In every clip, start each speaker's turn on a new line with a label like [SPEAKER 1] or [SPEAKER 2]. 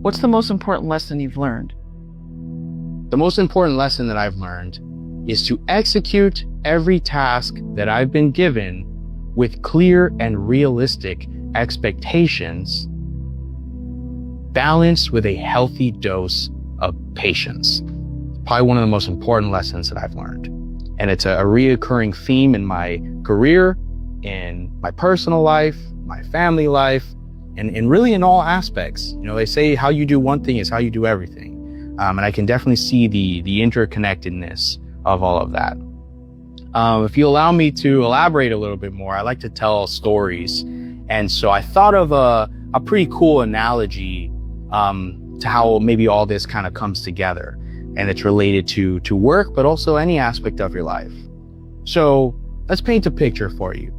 [SPEAKER 1] What's the most important lesson you've learned?
[SPEAKER 2] The most important lesson that I've learned is to execute every task that I've been given with clear and realistic expectations, balanced with a healthy dose of patience. Probably one of the most important lessons that I've learned. And it's a reoccurring theme in my career, in my personal life, my family life, and really in all aspects. You know, they say how you do one thing is how you do everything. And I can definitely see the interconnectedness of all of that. If you allow me to elaborate a little bit more, I like to tell stories. And so I thought of a pretty cool analogy to how maybe all this kind of comes together. And it's related to work, but also any aspect of your life. So let's paint a picture for you.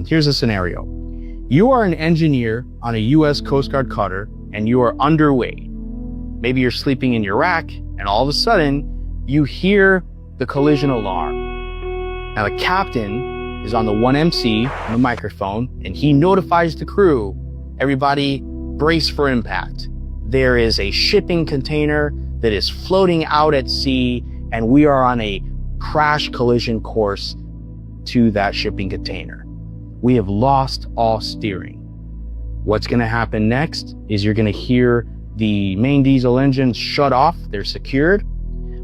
[SPEAKER 2] Here's a scenario. You are an engineer on a US Coast Guard cutter and you are underway. Maybe you're sleeping in your rack and all of a sudden you hear the collision alarm. Now the captain is on the 1MC on the microphone and he notifies the crew, everybody brace for impact. There is a shipping container that is floating out at sea and we are on a crash collision course to that shipping container. We have lost all steering. What's gonna happen next is you're gonna hear the main diesel engines shut off, they're secured,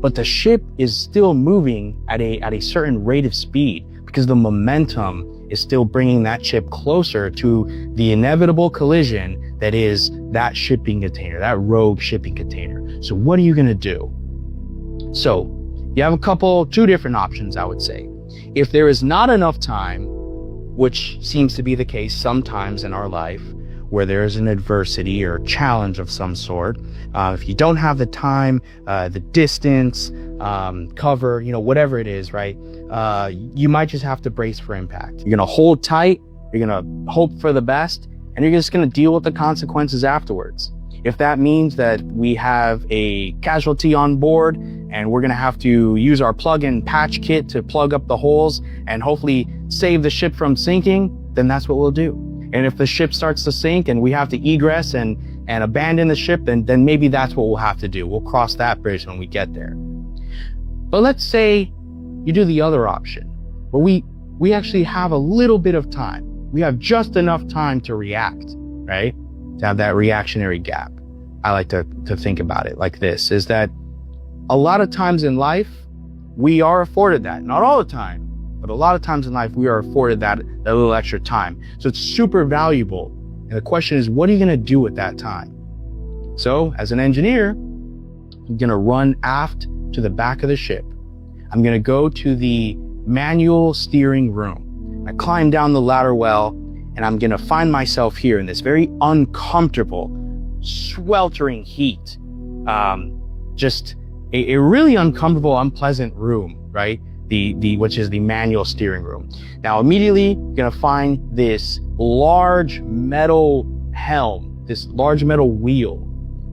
[SPEAKER 2] but the ship is still moving at a certain rate of speed because the momentum is still bringing that ship closer to the inevitable collision that is that shipping container, that rogue shipping container. So what are you gonna do? So you have two different options, I would say. If there is not enough time, which seems to be the case sometimes in our life, where there is an adversity or challenge of some sort, if you don't have the time, the distance, cover, whatever it is, right? You might just have to brace for impact. You're gonna hold tight, you're gonna hope for the best, and you're just gonna deal with the consequences afterwards. If that means that we have a casualty on board and we're gonna have to use our plug-in patch kit to plug up the holes and hopefully save the ship from sinking, then that's what we'll do. And if the ship starts to sink and we have to egress and abandon the ship, then maybe that's what we'll have to do. We'll cross that bridge when we get there. But let's say you do the other option, where we actually have a little bit of time. We have just enough time to react, right? To have that reactionary gap. I like to think about it like this, is that a lot of times in life, we are afforded that. Not all the time, but a lot of times in life, we are afforded that little extra time. So it's super valuable. And the question is, what are you gonna do with that time? So as an engineer, I'm gonna run aft to the back of the ship. I'm gonna go to the manual steering room. I climb down the ladder well, and I'm gonna find myself here in this very uncomfortable, sweltering heat. Just a really uncomfortable, unpleasant room, right? Which is the manual steering room. Now, immediately, you're gonna find this large metal helm, this large metal wheel.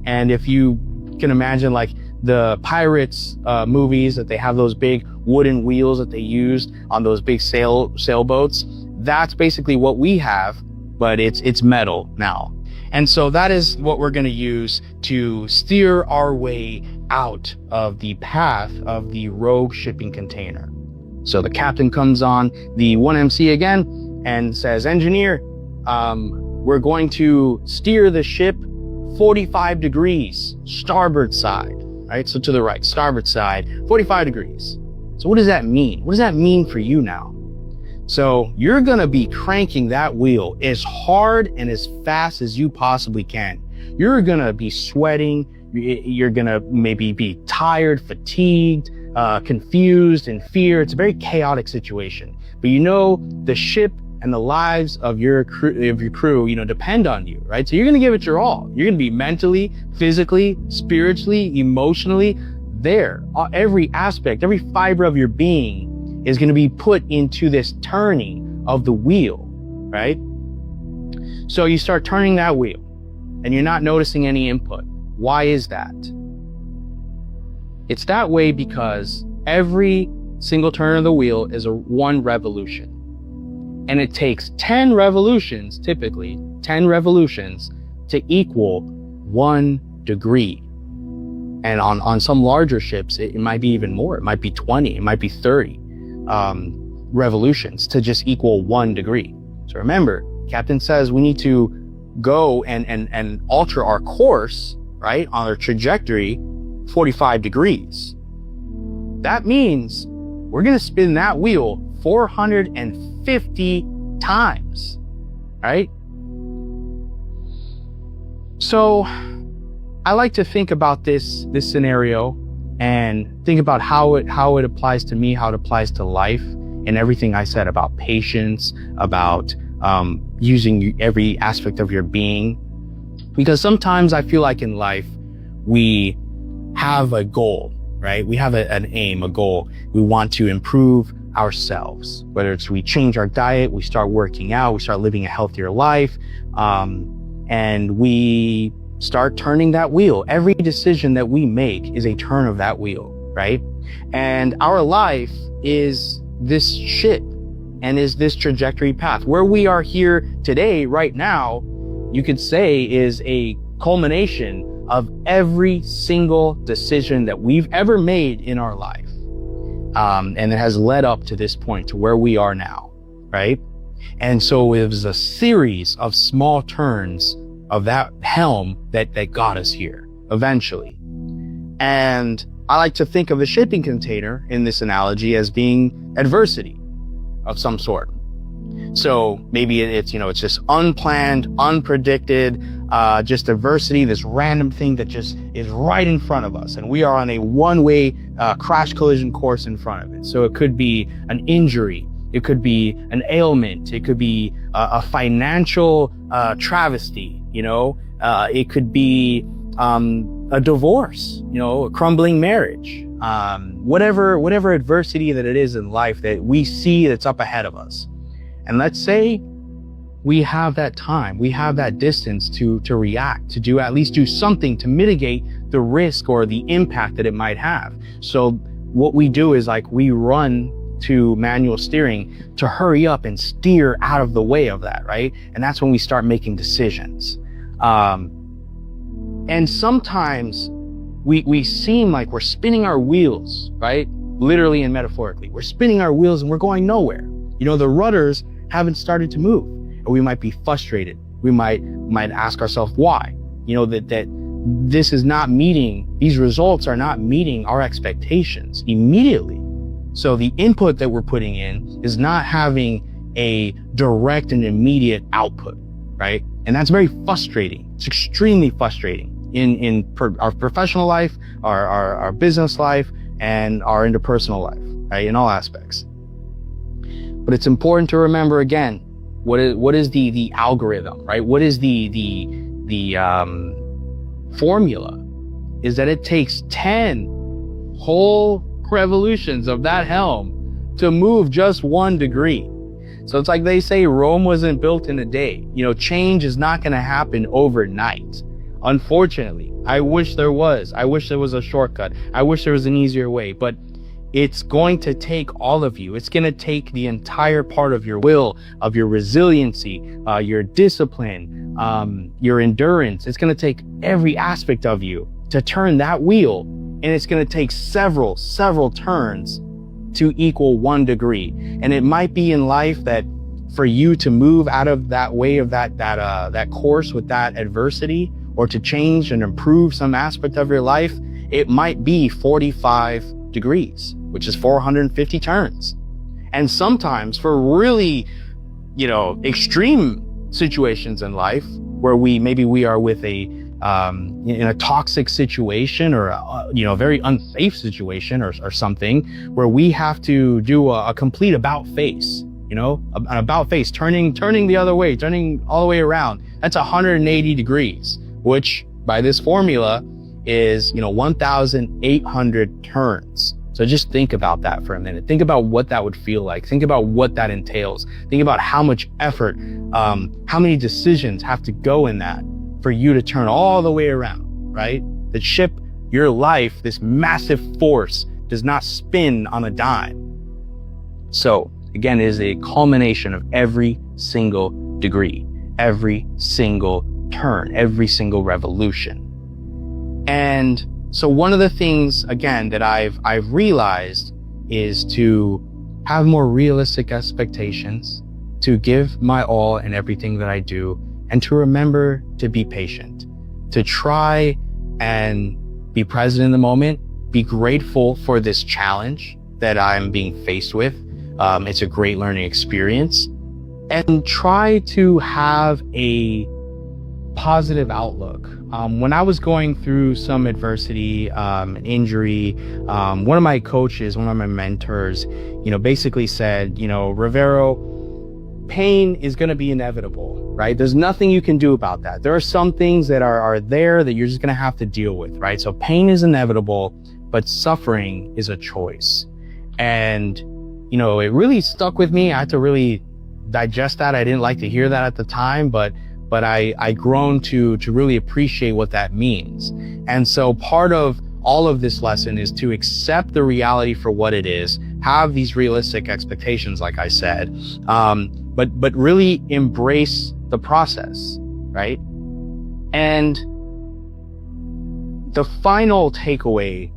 [SPEAKER 2] And if you can imagine like the Pirates movies, that they have those big wooden wheels that they used on those big sailboats, that's basically what we have, but it's metal now. And so that is what we're gonna use to steer our way out of the path of the rogue shipping container. So the captain comes on the 1MC again and says, engineer, we're going to steer the ship 45 degrees, starboard side, right? So to the right, starboard side, 45 degrees. So what does that mean? What does that mean for you now? So you're gonna be cranking that wheel as hard and as fast as you possibly can. You're gonna be sweating. You're gonna maybe be tired, fatigued, confused, in fear. It's a very chaotic situation. But the ship and the lives of your crew, depend on you, right? So you're gonna give it your all. You're gonna be mentally, physically, spiritually, emotionally there. Every aspect, every fiber of your being is going to be put into this turning of the wheel, right? So you start turning that wheel and you're not noticing any input. Why is that? It's that way because every single turn of the wheel is one revolution. And it takes 10 revolutions, typically 10 revolutions, to equal 1 degree. And on some larger ships, it might be even more. It might be 20, it might be 30 revolutions to just equal 1 degree. So remember, Captain says we need to go and alter our course, right, on our trajectory 45 degrees. That means we're going to spin that wheel 450 times, right? So I like to think about this scenario and think about how it applies to me, how it applies to life, and everything I said about patience, about using every aspect of your being. Because sometimes I feel like in life, we have a goal, right? We have an aim, a goal. We want to improve ourselves, whether it's we change our diet, we start working out, we start living a healthier life, and we start turning that wheel. Every decision that we make is a turn of that wheel, right? And our life is this ship and is this trajectory path. Where we are here today, right now, you could say is a culmination of every single decision that we've ever made in our life. And it has led up to this point, to where we are now, right? And so it was a series of small turns of that helm that got us here eventually. And I like to think of the shipping container in this analogy as being adversity of some sort. So maybe it's just unplanned, unpredicted, just adversity, this random thing that just is right in front of us. And we are on a one-way crash collision course in front of it. So it could be an injury. It could be an ailment. It could be a financial travesty, it could be a divorce, a crumbling marriage, whatever adversity that it is in life that we see that's up ahead of us. And let's say we have that time, we have that distance to react, to at least do something to mitigate the risk or the impact that it might have. So what we do is we run to manual steering to hurry up and steer out of the way of that, right? And that's when we start making decisions. And sometimes we seem like we're spinning our wheels, right? Literally and metaphorically. We're spinning our wheels and we're going nowhere. The rudders haven't started to move. And we might be frustrated. We might ask ourselves why. That this is not meeting, these results are not meeting our expectations immediately. So the input that we're putting in is not having a direct and immediate output, right? And that's very frustrating. It's extremely frustrating in our professional life, our business life, and our interpersonal life, right? In all aspects. But it's important to remember again, what is the algorithm, right? What is the formula? Is that it takes 10 whole revolutions of that helm to move just 1 degree. So it's like they say, Rome wasn't built in a day. Change is not going to happen overnight. Unfortunately, I wish there was. I wish there was a shortcut. I wish there was an easier way, but it's going to take all of you. It's going to take the entire part of your will, of your resiliency, your discipline, your endurance. It's going to take every aspect of you to turn that wheel. And it's going to take several turns to equal 1 degree. And it might be in life that for you to move out of that way of that course with that adversity, or to change and improve some aspect of your life, it might be 45 degrees, which is 450 turns. And sometimes for really, extreme situations in life where we are with in a toxic situation or a very unsafe situation or something, where we have to do a complete about face, an about face, turning the other way, turning all the way around. That's 180 degrees, which by this formula is 1,800 turns. So just think about that for a minute. Think about what that would feel like. Think about what that entails. Think about how much effort, how many decisions have to go in that for you to turn all the way around, right? The ship, your life, this massive force does not spin on a dime. So again, it is a culmination of every single degree, every single turn, every single revolution. And so one of the things, again, that I've realized is to have more realistic expectations, to give my all in everything that I do, and to remember to be patient, to try and be present in the moment, be grateful for this challenge that I'm being faced with. It's a great learning experience, and try to have a positive outlook. When I was going through some adversity, an injury, one of my coaches, one of my mentors, basically said, Rivero, pain is going to be inevitable, right? There's nothing you can do about that. There are some things that are there that you're just going to have to deal with, right? So pain is inevitable, but suffering is a choice. And, it really stuck with me. I had to really digest that. I didn't like to hear that at the time, but I grown to really appreciate what that means. And so part of all of this lesson is to accept the reality for what it is, have these realistic expectations, like I said, but really embrace the process, right? And the final takeaway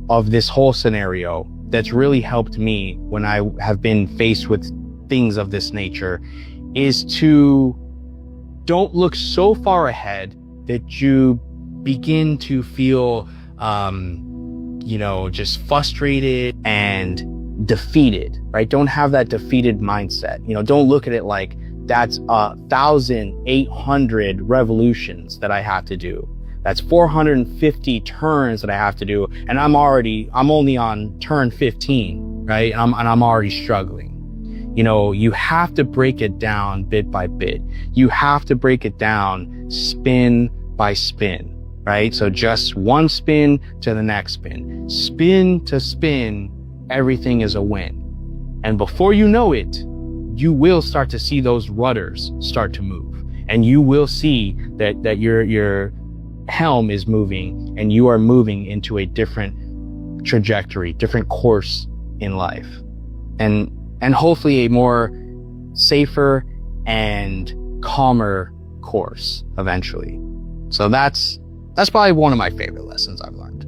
[SPEAKER 2] of this whole scenario that's really helped me when I have been faced with things of this nature is to don't look so far ahead that you begin to feel, just frustrated and defeated, right? Don't have that defeated mindset. Don't look at it like that's 1,800 revolutions that I have to do. That's 450 turns that I have to do. And I'm only on turn 15, right? And I'm already struggling. You have to break it down bit by bit. You have to break it down spin by spin, right? So just one spin to the next spin. Spin to spin, everything is a win. And before you know it, you will start to see those rudders start to move. And you will see that your helm is moving and you are moving into a different trajectory, different course in life. And hopefully a more safer and calmer course eventually. So that's probably one of my favorite lessons I've learned.